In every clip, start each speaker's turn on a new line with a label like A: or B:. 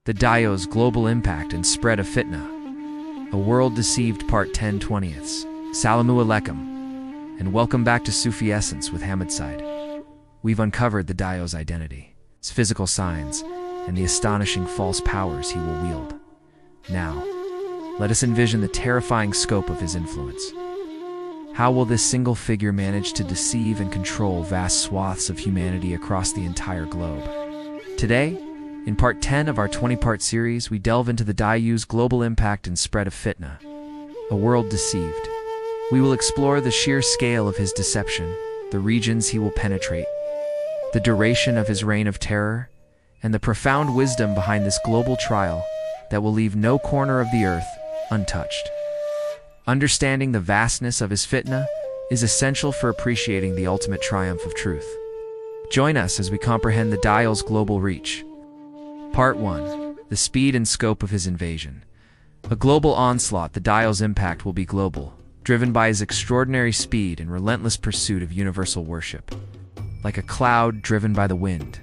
A: The Dajjal's Global Impact and Spread of Fitna. A World Deceived Part 10 20ths. Salamu alaikum, and welcome back to Sufi Essence with Hammad Syed. We've uncovered the Dajjal's identity, its physical signs, and the astonishing false powers he will wield. Now, let us envision the terrifying scope of his influence. How will this single figure manage to deceive and control vast swaths of humanity across the entire globe? Today, in Part 10 of our 20-part series, we delve into the Dajjal's global impact and spread of Fitna, a world deceived. We will explore the sheer scale of his deception, the regions he will penetrate, the duration of his reign of terror, and the profound wisdom behind this global trial that will leave no corner of the earth untouched. Understanding the vastness of his fitna is essential for appreciating the ultimate triumph of truth. Join us as we comprehend the Dajjal's global reach. Part 1. The speed and scope of his invasion. A global onslaught, the Dajjal's impact will be global, driven by his extraordinary speed and relentless pursuit of universal worship. Like a cloud driven by the wind.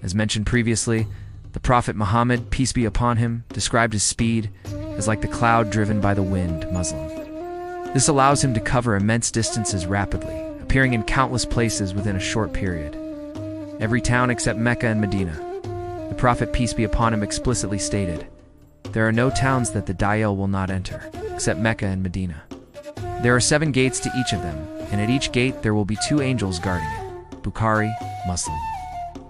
A: As mentioned previously, the Prophet Muhammad, peace be upon him, described his speed as like the cloud driven by the wind, Muslim. This allows him to cover immense distances rapidly, appearing in countless places within a short period. Every town except Mecca and Medina. The Prophet, peace be upon him, explicitly stated, "There are no towns that the Dajjal will not enter, except Mecca and Medina. There are 7 gates to each of them, and at each gate there will be 2 angels guarding it." Bukhari, Muslim.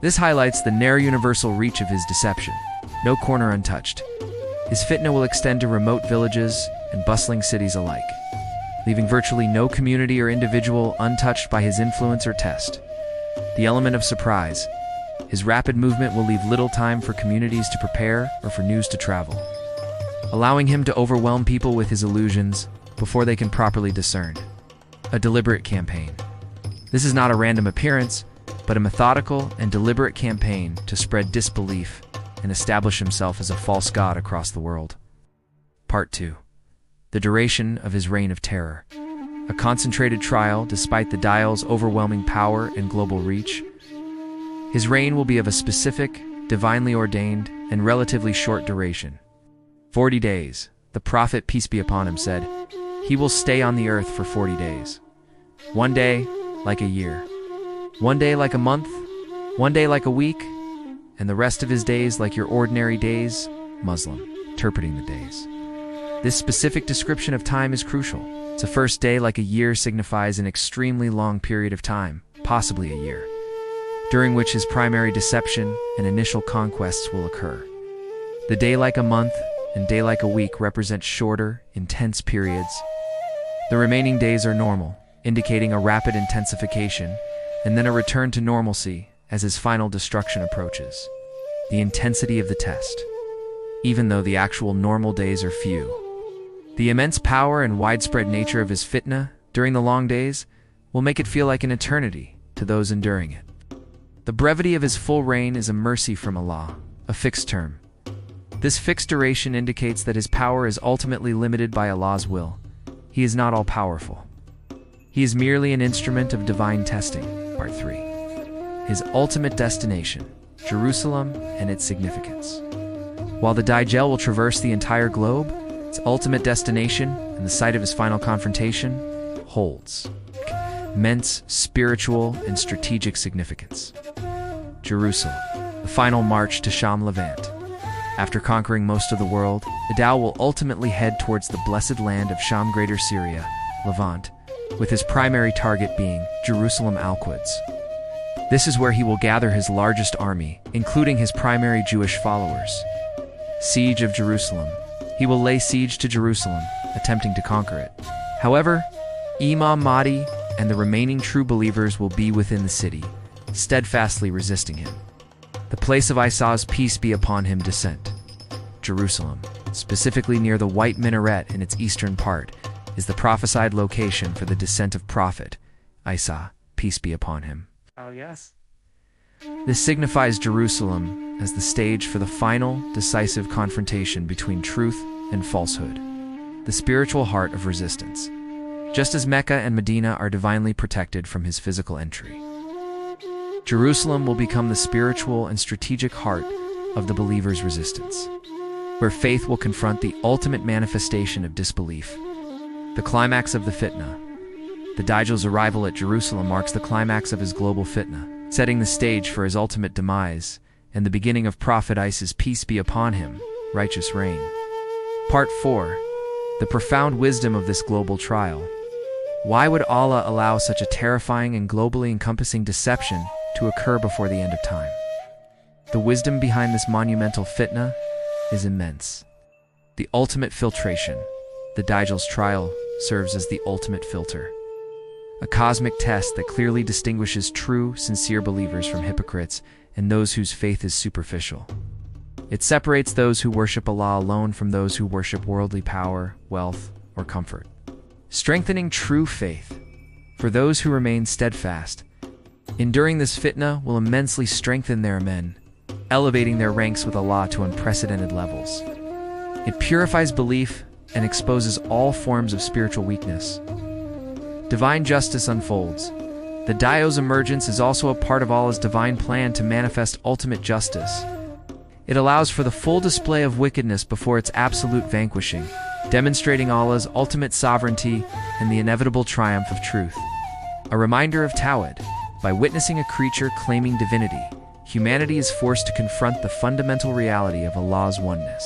A: This highlights the near universal reach of his deception, no corner untouched. His fitna will extend to remote villages and bustling cities alike, leaving virtually no community or individual untouched by his influence or test. The element of surprise. His rapid movement will leave little time for communities to prepare or for news to travel, allowing him to overwhelm people with his illusions before they can properly discern. A deliberate campaign. This is not a random appearance, but a methodical and deliberate campaign to spread disbelief and establish himself as a false god across the world. Part 2. The duration of his reign of terror. A concentrated trial despite the Dajjal's overwhelming power and global reach. His reign will be of a specific, divinely ordained, and relatively short duration. 40 days, the Prophet, peace be upon him, said, "He will stay on the earth for 40 days. One day, like a year. One day like a month. One day like a week. And the rest of his days like your ordinary days." Muslim, interpreting the days. This specific description of time is crucial. The first day like a year signifies an extremely long period of time, possibly a year, during which his primary deception and initial conquests will occur. The day like a month and day like a week represent shorter, intense periods. The remaining days are normal, indicating a rapid intensification, and then a return to normalcy as his final destruction approaches. The intensity of the test. Even though the actual normal days are few, the immense power and widespread nature of his fitna during the long days will make it feel like an eternity to those enduring it. The brevity of his full reign is a mercy from Allah, a fixed term. This fixed duration indicates that his power is ultimately limited by Allah's will. He is not all-powerful. He is merely an instrument of divine testing. Part 3. His ultimate destination, Jerusalem and its significance. While the Dajjal will traverse the entire globe, its ultimate destination and the site of his final confrontation holds immense spiritual and strategic significance. Jerusalem, the final march to Sham Levant. After conquering most of the world, the Dajjal will ultimately head towards the blessed land of Sham, Greater Syria, Levant, with his primary target being Jerusalem Al-Quds. This is where he will gather his largest army, including his primary Jewish followers. Siege of Jerusalem. He will lay siege to Jerusalem, attempting to conquer it. However, Imam Mahdi and the remaining true believers will be within the city, steadfastly resisting him. The place of Isa's, peace be upon him, descent. Jerusalem, specifically near the white minaret in its eastern part, is the prophesied location for the descent of Prophet Isa, peace be upon him. Oh yes. This signifies Jerusalem as the stage for the final, decisive confrontation between truth and falsehood, the spiritual heart of resistance, just as Mecca and Medina are divinely protected from his physical entry. Jerusalem will become the spiritual and strategic heart of the believer's resistance, where faith will confront the ultimate manifestation of disbelief. The climax of the Fitna. The Dajjal's arrival at Jerusalem marks the climax of his global Fitna, setting the stage for his ultimate demise and the beginning of Prophet Isa's peace be upon him, righteous reign. Part 4. The profound wisdom of this global trial. Why would Allah allow such a terrifying and globally encompassing deception to occur before the end of time? The wisdom behind this monumental fitna is immense. The ultimate filtration. The Dajjal's trial serves as the ultimate filter. A cosmic test that clearly distinguishes true, sincere believers from hypocrites and those whose faith is superficial. It separates those who worship Allah alone from those who worship worldly power, wealth, or comfort. Strengthening true faith. For those who remain steadfast, enduring this fitna will immensely strengthen their iman, elevating their ranks with Allah to unprecedented levels. It purifies belief and exposes all forms of spiritual weakness. Divine justice unfolds. The Dajjal's emergence is also a part of Allah's divine plan to manifest ultimate justice. It allows for the full display of wickedness before its absolute vanquishing, demonstrating Allah's ultimate sovereignty and the inevitable triumph of truth. A reminder of Tawhid. By witnessing a creature claiming divinity, humanity is forced to confront the fundamental reality of Allah's oneness.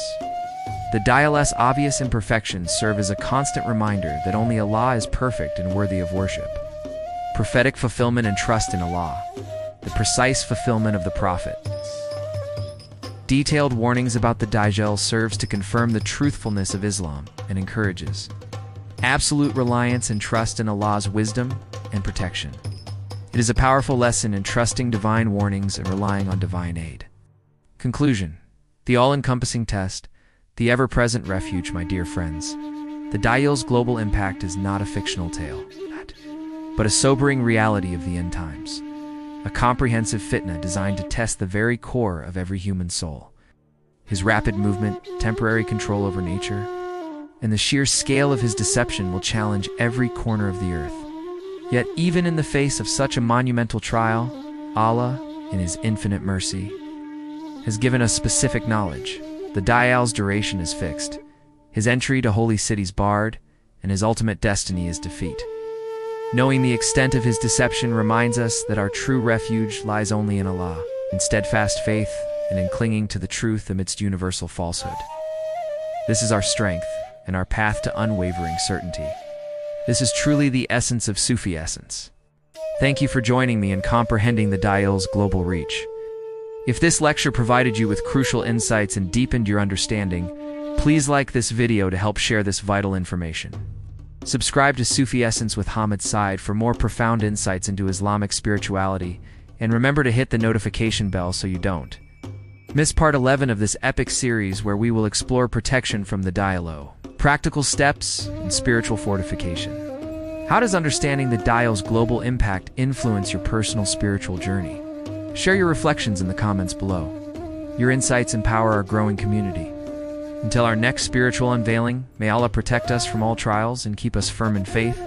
A: The Dajjal's obvious imperfections serve as a constant reminder that only Allah is perfect and worthy of worship. Prophetic fulfillment and trust in Allah. The precise fulfillment of the Prophet. Detailed warnings about the Dajjal serves to confirm the truthfulness of Islam and encourages absolute reliance and trust in Allah's wisdom and protection. It is a powerful lesson in trusting divine warnings and relying on divine aid. Conclusion. The all-encompassing test, the ever-present refuge, my dear friends. The Dajjal's global impact is not a fictional tale, but a sobering reality of the end times. A comprehensive fitna designed to test the very core of every human soul. His rapid movement, temporary control over nature, and the sheer scale of his deception will challenge every corner of the earth. Yet even in the face of such a monumental trial, Allah, in His infinite mercy, has given us specific knowledge. The Dajjal's duration is fixed, his entry to holy cities barred, and his ultimate destiny is defeat. Knowing the extent of his deception reminds us that our true refuge lies only in Allah, in steadfast faith, and in clinging to the truth amidst universal falsehood. This is our strength and our path to unwavering certainty. This is truly the essence of Sufi essence. Thank you for joining me in comprehending the Dajjal's global reach. If this lecture provided you with crucial insights and deepened your understanding, please like this video to help share this vital information. Subscribe to Sufi Essence with Hammad Syed for more profound insights into Islamic spirituality, and remember to hit the notification bell so you don't miss part 11 of this epic series where we will explore protection from the Dajjal, practical steps, and spiritual fortification. How does understanding the Dajjal's global impact influence your personal spiritual journey? Share your reflections in the comments below. Your insights empower our growing community. Until our next spiritual unveiling, may Allah protect us from all trials and keep us firm in faith.